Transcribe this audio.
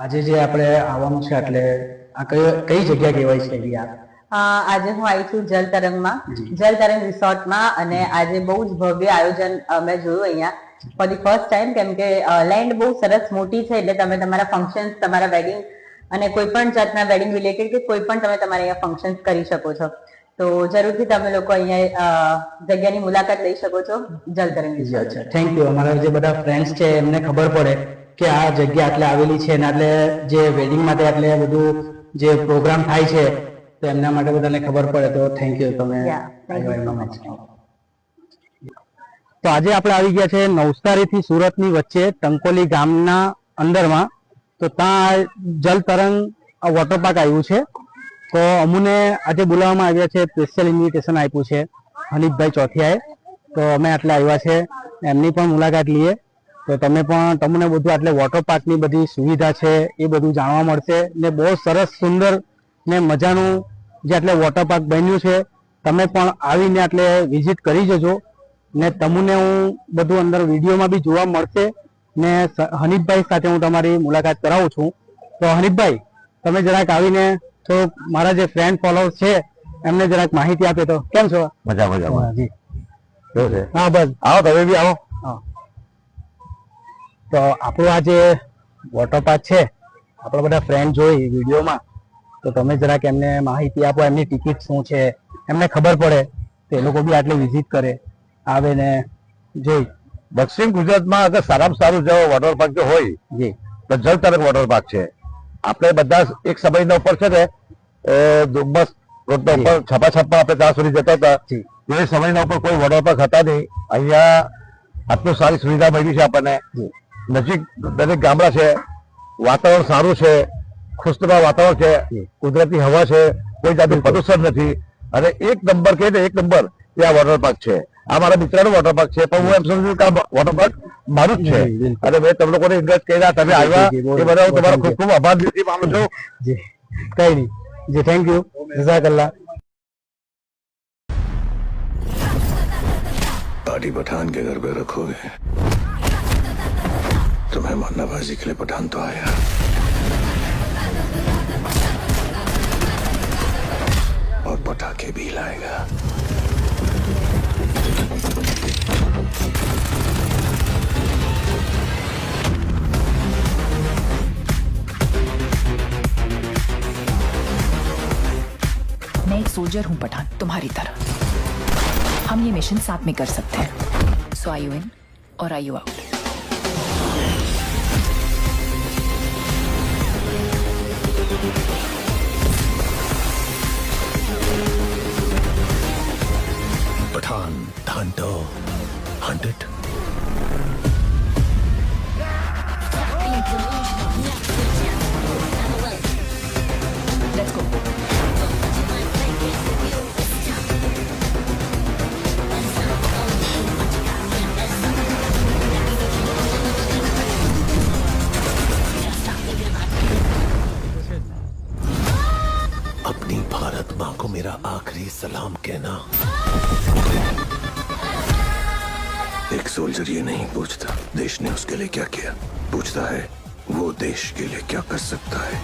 આજે જે આપણે આવવાનું છે એટલે આ કઈ જગ્યા કહેવાય છે યાર? આજે હું આવી છું જલ તરંગમાં, જલ તરંગ રિસોર્ટમાં, અને આજે બહુ જ ભવ્ય આયોજન મેં જોયું અહીંયા ફોર ધી ફર્સ્ટ ટાઈમ. કેમ કે લેન્ડ બહુ સરસ મોટી છે, એટલે તમે તમારા ફંક્શન્સ, તમારા વેડિંગ અને કોઈ પણ જાતના વેડિંગ રિલેટેડ કે કોઈ પણ તમે તમારે અહીંયા ફંક્શન્સ કરી શકો છો. તો જરૂરથી તમે લોકો અહીંયા જગ્યાની મુલાકાત લઈ શકો છો, જલ તરંગ રિસોર્ટ. Thank you. અમારા જે બધા ફ્રેન્ડ્સ છે એમને ખબર પડે કે આ જગ્યા એટલે આવેલી છે, અને એટલે જે વેડિંગ માટે એટલે બધું જે પ્રોગ્રામ થાય છે તો એમના માટે બધાને ખબર પડે. તો થેન્ક યુ તમે. તો આજે આપણે આવી ગયા છે નવસારી થી સુરત ની વચ્ચે ટંકોલી ગામના અંદરમાં. તો ત્યાં જલ તરંગ વોટર પાર્ક આવ્યું છે. તો અમને આજે બોલાવવામાં આવ્યા છે, સ્પેશિયલ ઇન્વિટેશન આપ્યું છે હનીફભાઈ ચોથિયાએ. તો અમે આટલે આવ્યા છે, એમની પણ મુલાકાત લઈએ. તો તમે પણ, તમને બધું આટલે વોટર પાર્કની બધી સુવિધા છે એ બધું જાણવા મળશે. ને બહુ સરસ, સુંદર ને મજાનું જે આટલે વોટર પાર્ક બન્યું છે. તમે પણ આવીને આટલે વિઝિટ કરી જજો. ને તમને હું બધું અંદર વિડીયોમાં બી જોવા મળશે. ને હનીફભાઈ સાથે હું તમારી મુલાકાત કરાવું છું. તો હનીફભાઈ, તમે જરાક આવીને તો મારા જે ફ્રેન્ડ ફોલોઅર્સ છે એમને જરાક માહિતી આપે તો. કેમ છો? મજામાં જી. હા, બસ આવો, તમે બી આવો. તો આપણું આ જે વોટર પાર્ક છે, આપણા બધા ફ્રેન્ડ જોઈ વિડીયોમાં, તો તમે જરાક એમને માહિતી આપો. એમની ટિકિટ શું છે, એમને ખબર પડે તો એ લોકો બી આટલે વિઝિટ કરે, આવે ને જોઈ. દક્ષિણ ગુજરાતમાં અગર સારામાં સારું જો વોટર પાર્ક જો હોય જી તો જલ તરંગ વોટર પાર્ક છે. આપણે બધા એક સમયના ઉપર છે ને ડુમ્બસ રોડના ઉપર છાપા આપણે ત્યાં સુધી જતા હતા. એ સમયના ઉપર કોઈ વોટર પાર્ક હતા નહીં. અહીંયા આટલું સારી સુવિધા મળી છે આપણને. નજીક દરેક ગામડા છે, વાતાવરણ સારું છે, ખુશનુમા વાતાવરણ છે, કુદરતી હવા છે, કોઈ જાતનું પ્રદૂષણ નથી. અને એક નંબર કે એક નંબર એ આ વોટર પાર્ક છે. આ મારા મિત્રનું વોટર પાર્ક છે, પણ હું એમ સમજુ કે આ વોટર પાર્ક મારું જ છે. અને મેં તમે લોકોને ઇન્વેસ્ટ કર્યા, તમે આવ્યા એ બધા હું તમારો ખૂબ ખૂબ આભાર માનું છું. જી, કઈ નહીં. જી, થેન્ક યુ. જઝાકલ્લા. पार्टी पठान के घर पे रखोगे तो मेहमान नवाजी के लिए पठान तो आया। और पटाखे भी लाएगा। मैं एक सोल्जर हूं पठान, तुम्हारी तरह। हम ये मिशन साथ में कर सकते हैं। सो are you in or are you out? Pathaan hunter hunted. Let's go. अपनी भारत माँ को मेरा आखिरी सलाम कहना। एक सोल्जर ये नहीं पूछता देश ने उसके लिए क्या किया, पूछता है वो देश के लिए क्या कर सकता है।